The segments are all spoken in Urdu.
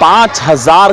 5,000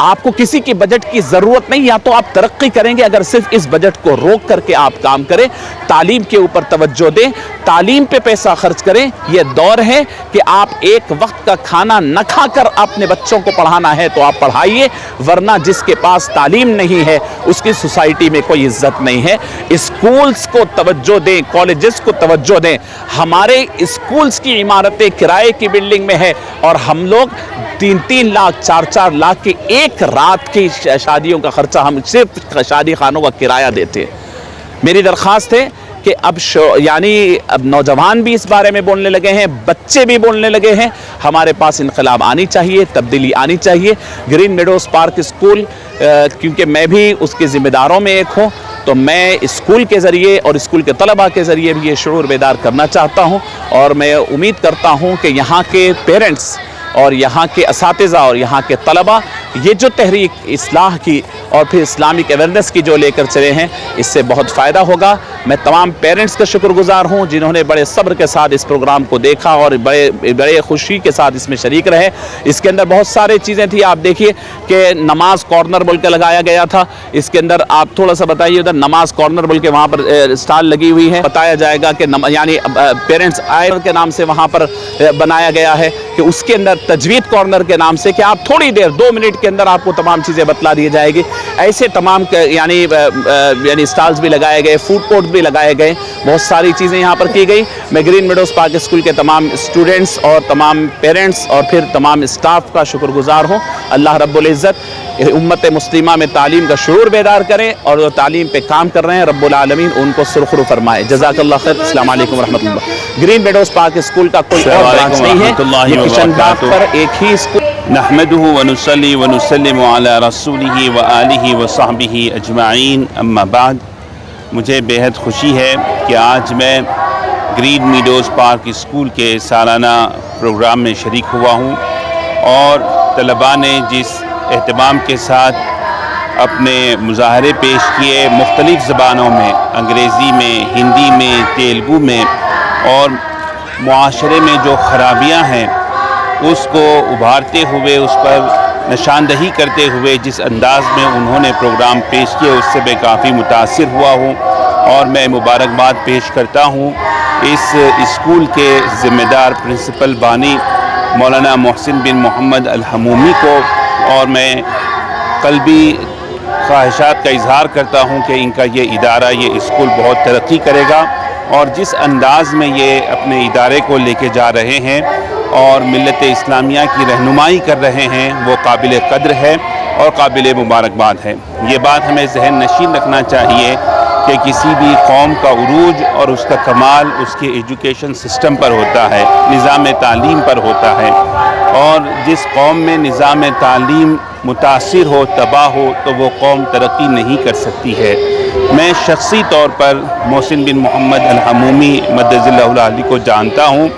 آپ کو کسی کی بجٹ کی ضرورت نہیں, یا تو آپ ترقی کریں گے اگر صرف اس بجٹ کو روک کر کے آپ کام کریں. تعلیم کے اوپر توجہ دیں, تعلیم پہ پیسہ خرچ کریں. یہ دور ہے کہ آپ ایک وقت کا کھانا نہ کھا کر اپنے بچوں کو پڑھانا ہے تو آپ پڑھائیے, ورنہ جس کے پاس تعلیم نہیں ہے اس کی سوسائٹی میں کوئی عزت نہیں ہے. اسکولز کو توجہ دیں, کالجز کو توجہ دیں. ہمارے اسکولز کی عمارتیں کرائے کی بلڈنگ میں ہے اور ہم لوگ 3-3 لاکھ 4-4 لاکھ کی ایک رات کی شادیوں کا خرچہ ہم صرف شادی خانوں کا کرایہ دیتے ہیں. میری درخواست ہے کہ اب اب نوجوان بھی اس بارے میں بولنے لگے ہیں, بچے بھی بولنے لگے ہیں. ہمارے پاس انقلاب آنی چاہیے, تبدیلی آنی چاہیے. گرین میڈوز پارک اسکول, کیونکہ میں بھی اس کے ذمہ داروں میں ایک ہوں, تو میں اسکول کے ذریعے اور اسکول کے طلباء کے ذریعے بھی یہ شعور بیدار کرنا چاہتا ہوں. اور میں امید کرتا ہوں کہ یہاں کے پیرنٹس اور یہاں کے اساتذہ اور یہاں کے طلباء یہ جو تحریک اصلاح کی اور پھر اسلامک اویئرنیس کی جو لے کر چلے ہیں, اس سے بہت فائدہ ہوگا. میں تمام پیرنٹس کا شکر گزار ہوں جنہوں نے بڑے صبر کے ساتھ اس پروگرام کو دیکھا اور بڑے خوشی کے ساتھ اس میں شریک رہے. اس کے اندر بہت سارے چیزیں تھیں. آپ دیکھیے کہ نماز کارنر بول کے لگایا گیا تھا. اس کے اندر آپ تھوڑا سا بتائیے, ادھر نماز کارنر بول کے وہاں پر اسٹال لگی ہوئی ہے. بتایا جائے گا کہ یعنی پیرنٹس آئر کے نام سے وہاں پر بنایا گیا ہے, کہ اس کے اندر تجوید کارنر کے نام سے کہ آپ تھوڑی دیر 2 منٹ کے اندر آپ کو تمام چیزیں بتلا دی جائے گی. ایسے تمام یعنی اسٹالز بھی لگائے گئے, فوڈ کورٹ بھی لگائے گئے, بہت ساری چیزیں یہاں پر کی گئی. میں گرین میڈوز پارک اسکول کے تمام اسٹوڈنٹس اور تمام پیرنٹس اور پھر تمام اسٹاف کا شکر گزار ہوں. اللہ رب العزت امت مسلمہ میں تعلیم کا شعور بیدار کریں, اور جو تعلیم پہ کام کر رہے ہیں رب العالمین ان کو سرخرو فرمائے. جزاک اللہ خیر. السلام علیکم ورحمۃ اللہ. گرین میڈوز پارک اسکول کا کوئی اور برانچ نہیں ہے, یہ کشن باغ پر ایک ہی اسکول. نحمده ونصلي ونسلم على رسوله وآله وصحبه اجمعین. اما بعد, مجھے بہت خوشی ہے کہ آج میں گرین میڈوز پارک اسکول کے سالانہ پروگرام میں شریک ہوا ہوں, اور طلباء نے جس اہتمام کے ساتھ اپنے مظاہرے پیش کیے مختلف زبانوں میں, انگریزی میں, ہندی میں, تیلگو میں, اور معاشرے میں جو خرابیاں ہیں اس کو ابھارتے ہوئے, اس پر نشاندہی کرتے ہوئے جس انداز میں انہوں نے پروگرام پیش کیا, اس سے میں کافی متاثر ہوا ہوں. اور میں مبارکباد پیش کرتا ہوں اس اسکول کے ذمہ دار پرنسپل بانی مولانا محسن بن محمد الحمومی کو, اور میں قلبی خواہشات کا اظہار کرتا ہوں کہ ان کا یہ ادارہ, یہ اسکول بہت ترقی کرے گا, اور جس انداز میں یہ اپنے ادارے کو لے کے جا رہے ہیں اور ملت اسلامیہ کی رہنمائی کر رہے ہیں, وہ قابل قدر ہے اور قابل مبارکباد ہے. یہ بات ہمیں ذہن نشین رکھنا چاہیے کہ کسی بھی قوم کا عروج اور اس کا کمال اس کے ایجوکیشن سسٹم پر ہوتا ہے, نظام تعلیم پر ہوتا ہے, اور جس قوم میں نظام تعلیم متاثر ہو, تباہ ہو, تو وہ قوم ترقی نہیں کر سکتی ہے. میں شخصی طور پر محسن بن محمد الحمومی مدد اللہ العالی کو جانتا ہوں,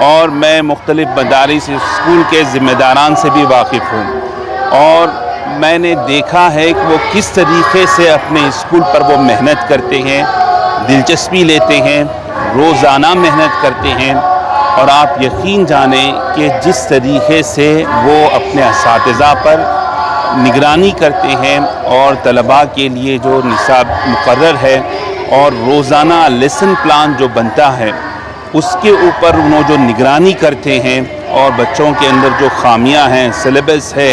اور میں مختلف مدارس اسکول کے ذمہ داران سے بھی واقف ہوں, اور میں نے دیکھا ہے کہ وہ کس طریقے سے اپنے اسکول پر وہ محنت کرتے ہیں, دلچسپی لیتے ہیں, روزانہ محنت کرتے ہیں. اور آپ یقین جانیں کہ جس طریقے سے وہ اپنے اساتذہ پر نگرانی کرتے ہیں, اور طلباء کے لیے جو نصاب مقرر ہے اور روزانہ لیسن پلان جو بنتا ہے اس کے اوپر انہوں جو نگرانی کرتے ہیں, اور بچوں کے اندر جو خامیاں ہیں, سلیبس ہے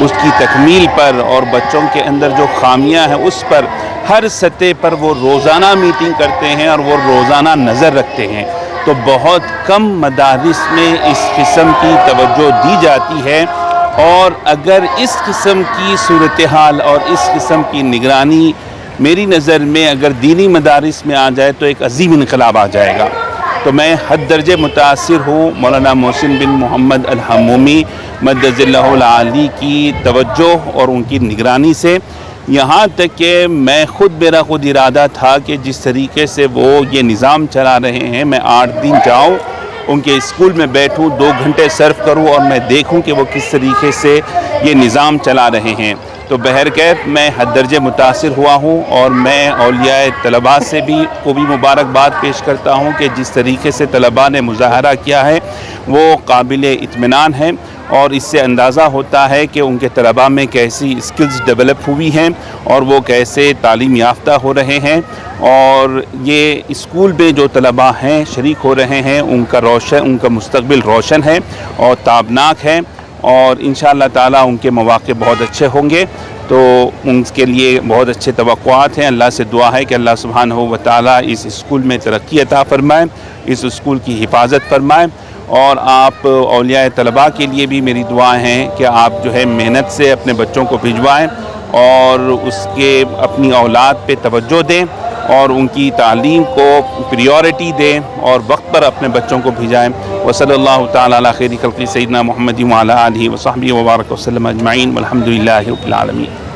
اس کی تکمیل پر, اور بچوں کے اندر جو خامیاں ہیں اس پر ہر سطح پر وہ روزانہ میٹنگ کرتے ہیں اور وہ روزانہ نظر رکھتے ہیں. تو بہت کم مدارس میں اس قسم کی توجہ دی جاتی ہے, اور اگر اس قسم کی صورتحال اور اس قسم کی نگرانی میری نظر میں اگر دینی مدارس میں آ جائے تو ایک عظیم انقلاب آ جائے گا. تو میں حد درجے متاثر ہوں مولانا محسن بن محمد الحمومی مدد اللہ العالی کی توجہ اور ان کی نگرانی سے, یہاں تک کہ میرا خود ارادہ تھا کہ جس طریقے سے وہ یہ نظام چلا رہے ہیں, میں 8 دن جاؤں ان کے اسکول میں بیٹھوں, 2 گھنٹے سرو کروں, اور میں دیکھوں کہ وہ کس طریقے سے یہ نظام چلا رہے ہیں. تو تو بہرکیف میں حد درجے متاثر ہوا ہوں، اور میں اولیاء طلباء سے بھی مبارکباد پیش کرتا ہوں کہ جس طریقے سے طلباء نے مظاہرہ کیا ہے وہ قابل اطمینان ہے، اور اس سے اندازہ ہوتا ہے کہ ان کے طلباء میں کیسی اسکلز ڈیولپ ہوئی ہیں اور وہ کیسے تعلیم یافتہ ہو رہے ہیں، اور یہ اسکول میں جو طلباء ہیں شریک ہو رہے ہیں ان کا مستقبل روشن ہے اور تابناک ہے، اور انشاءاللہ تعالی ان کے مواقع بہت اچھے ہوں گے۔ تو ان کے لیے بہت اچھے توقعات ہیں۔ اللہ سے دعا ہے کہ اللہ سبحانہ و تعالی اس اسکول میں ترقی عطا فرمائے، اس اسکول کی حفاظت فرمائے، اور آپ اولیاء طلباء کے لیے بھی میری دعائیں ہیں کہ آپ جو ہے محنت سے اپنے بچوں کو بھجوائیں اور اس کے اپنی اولاد پہ توجہ دیں اور ان کی تعلیم کو پریورٹی دیں اور وقت پر اپنے بچوں کو بھیجائیں۔ وصلی اللہ تعالی علی خیر خلق سیدنا محمد وعلی آلہ وصحبہ وبارک وسلم اجمعین والحمد للہ رب العالمین۔